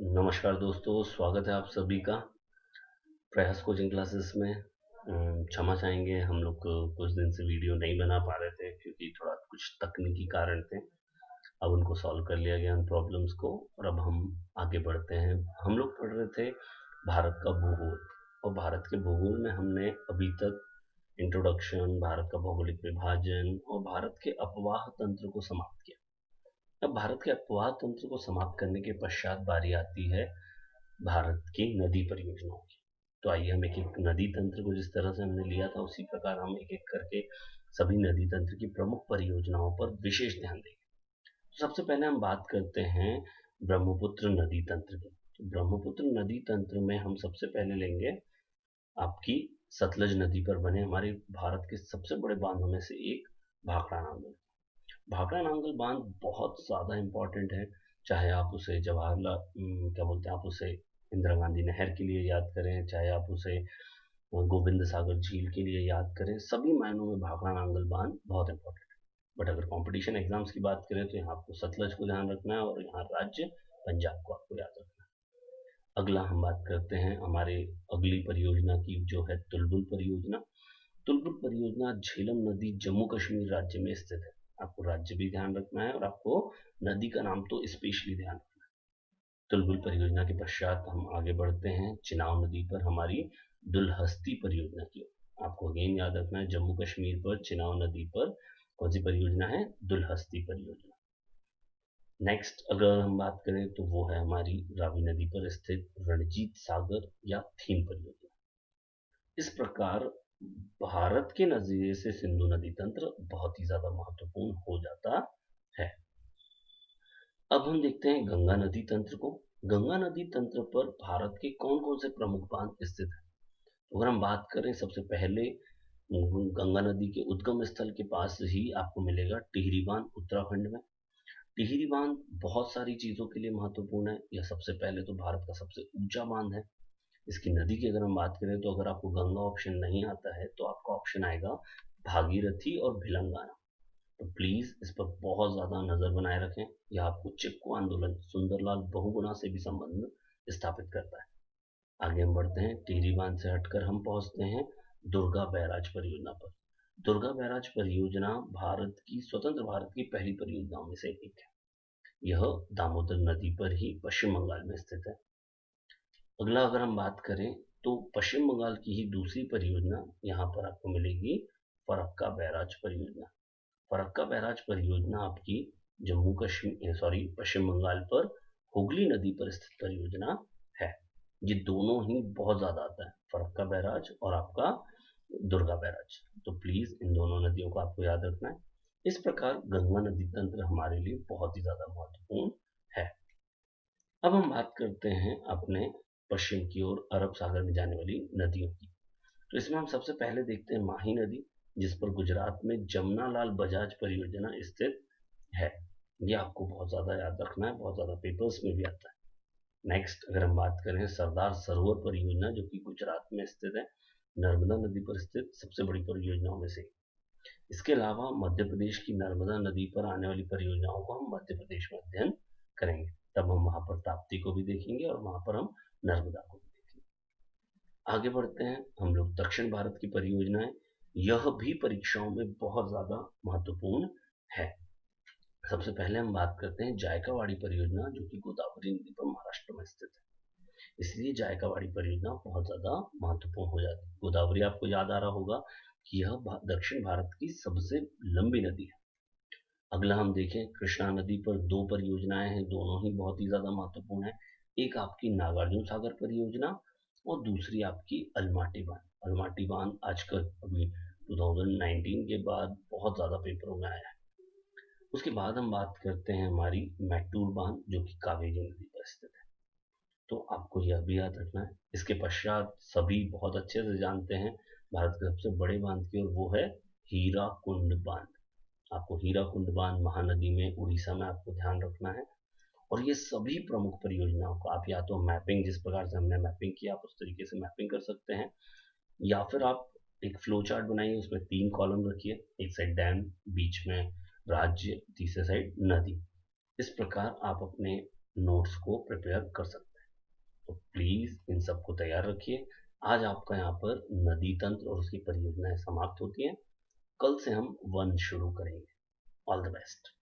नमस्कार दोस्तों, स्वागत है आप सभी का प्रयास कोचिंग क्लासेस में। क्षमा चाहेंगे, हम लोग कुछ दिन से वीडियो नहीं बना पा रहे थे क्योंकि थोड़ा कुछ तकनीकी कारण थे। अब उनको सॉल्व कर लिया गया उन प्रॉब्लम्स को, और अब हम आगे बढ़ते हैं। हम लोग पढ़ रहे थे भारत का भूगोल, और भारत के भूगोल में हमने अभी तक इंट्रोडक्शन, भारत का भौगोलिक विभाजन और भारत के अपवाह तंत्र को समाप्त किया। अब भारत के अपवाह तंत्र को समाप्त करने के पश्चात बारी आती है भारत की नदी परियोजनाओं की। तो आइए हम एक एक नदी तंत्र को, जिस तरह से हमने लिया था उसी प्रकार हम एक एक करके सभी नदी तंत्र की प्रमुख परियोजनाओं पर विशेष ध्यान देंगे। तो सबसे पहले हम बात करते हैं ब्रह्मपुत्र नदी तंत्र की। तो ब्रह्मपुत्र नदी तंत्र में हम सबसे पहले लेंगे आपकी सतलज नदी पर बने हमारे भारत के सबसे बड़े बांधों में से एक भाखड़ा नांगल। भाखड़ा नांगल बांध बहुत ज्यादा इंपॉर्टेंट है। चाहे आप उसे जवाहरलाल क्या बोलते हैं, आप उसे इंदिरा गांधी नहर के लिए याद करें, चाहे आप उसे गोविंद सागर झील के लिए याद करें, सभी मायनों में भाखड़ा नांगल बांध बहुत इंपॉर्टेंट है। बट अगर कंपटीशन एग्जाम्स की बात करें तो यहाँ आपको सतलज को ध्यान रखना है और यहाँ राज्य पंजाब को आपको याद रखना है। अगला हम बात करते हैं हमारे अगली परियोजना की, जो है तुलबुल परियोजना। तुलबुल परियोजना झेलम नदी जम्मू कश्मीर राज्य में स्थित है। आपको राज्य भी ध्यान रखना है और आपको नदी का नाम तो स्पेशली ध्यान रखना है। तुलबुल परियोजना के पश्चात हम आगे बढ़ते हैं चिनाब नदी पर हमारी दुलहस्ती परियोजना की। आपको अगेन याद रखना है, जम्मू कश्मीर पर चिनाब नदी पर कौन सी परियोजना है? दुलहस्ती परियोजना। नेक्स्ट अगर हम बात करें तो वो है हमारी रावी नदी पर स्थित रणजीत सागर या थीम परियोजना। इस प्रकार भारत के नजरिए से सिंधु नदी तंत्र बहुत ही ज्यादा महत्वपूर्ण हो जाता है। अब हम देखते हैं गंगा नदी तंत्र को। गंगा नदी तंत्र पर भारत के कौन कौन से प्रमुख बांध स्थित हैं? तो अगर हम बात करें, सबसे पहले गंगा नदी के उद्गम स्थल के पास ही आपको मिलेगा टिहरी बांध उत्तराखंड में। टिहरी बांध बहुत सारी चीजों के लिए महत्वपूर्ण है। यह सबसे पहले तो भारत का सबसे ऊंचा बांध है। इसकी नदी की अगर हम बात करें तो अगर आपको गंगा ऑप्शन नहीं आता है तो आपका ऑप्शन आएगा भागीरथी और भिलंगाना। तो प्लीज इस पर बहुत ज्यादा नजर बनाए रखें। यह आपको चिपको आंदोलन सुंदरलाल बहुगुणा से भी संबंध स्थापित करता है। आगे हम बढ़ते हैं, टिहरी बांध से हटकर हम पहुंचते हैं दुर्गा बैराज परियोजना पर। दुर्गा बैराज परियोजना भारत की स्वतंत्र भारत की पहली परियोजनाओं में से एक है। यह दामोदर नदी पर ही पश्चिम बंगाल में स्थित है। अगला अगर हम बात करें तो पश्चिम बंगाल की ही दूसरी परियोजना यहाँ पर आपको मिलेगी फरक्का बैराज परियोजना। फरक्का बैराज परियोजना आपकी जम्मू कश्मीर पश्चिम बंगाल पर हुगली नदी पर स्थित परियोजना है। ये दोनों ही बहुत ज्यादा आता है, फरक्का बैराज और आपका दुर्गा बैराज। तो प्लीज इन दोनों नदियों को आपको याद रखना है। इस प्रकार गंगा नदी तंत्र हमारे लिए बहुत ही ज्यादा महत्वपूर्ण है। अब हम बात करते हैं अपने पश्चिम की ओर अरब सागर में जाने वाली नदियों की। तो इसमें हम सबसे पहले देखते हैं माही नदी, जिस पर गुजरात में जमनालाल बजाज परियोजना स्थित है। ये आपको बहुत ज्यादा याद रखना है, बहुत ज्यादा पेपर्स में भी आता है। नेक्स्ट अगर हम बात करें सरदार सरोवर परियोजना, जो कि गुजरात में स्थित है, नर्मदा नदी पर स्थित सबसे बड़ी परियोजनाओं में से। इसके अलावा मध्य प्रदेश की नर्मदा नदी पर आने वाली परियोजनाओं को हम मध्य प्रदेश में अध्ययन करेंगे। तब हम वहां पर ताप्ती को भी देखेंगे और वहां पर हम नर्मदा को भी देखेंगे। आगे बढ़ते हैं हम लोग दक्षिण भारत की परियोजनाएं। यह भी परीक्षाओं में बहुत ज्यादा महत्वपूर्ण है। सबसे पहले हम बात करते हैं जायकावाड़ी परियोजना, जो कि गोदावरी नदी पर महाराष्ट्र में स्थित है। इसलिए जायकावाड़ी परियोजना बहुत ज्यादा महत्वपूर्ण हो जाती है। गोदावरी आपको याद आ रहा होगा कि यह दक्षिण भारत की सबसे लंबी नदी है। अगला हम देखें, कृष्णा नदी पर दो परियोजनाएं हैं, दोनों ही बहुत ही ज्यादा महत्वपूर्ण है। एक आपकी नागार्जुन सागर परियोजना और दूसरी आपकी अलमाटी बांध। अलमाटी बांध आजकल अभी 2019 के बाद बहुत ज्यादा पेपरों में आया है। उसके बाद हम बात करते हैं हमारी मैटूर बांध, जो कि कावेरी नदी पर स्थित है। तो आपको यह भी याद रखना है। इसके पश्चात सभी बहुत अच्छे से जानते हैं भारत के सबसे बड़े बांध की, और वो है हीराकुंड बांध। आपको हीराकुंड बांध महानदी में उड़ीसा में आपको ध्यान रखना है। और ये सभी प्रमुख परियोजनाओं को आप या तो मैपिंग, जिस प्रकार से हमने मैपिंग किया आप उस तरीके से मैपिंग कर सकते हैं, या फिर आप एक फ्लो चार्ट बनाइए, उसमें 3 कॉलम रखिए, एक साइड डैम, बीच में राज्य, तीसरे साइड नदी। इस प्रकार आप अपने नोट्स को प्रिपेयर कर सकते हैं। तो प्लीज़ इन सबको तैयार रखिए। आज आपका यहाँ पर नदी तंत्र और उसकी परियोजनाएं समाप्त होती हैं। कल से हम वन शुरू करेंगे। All the best.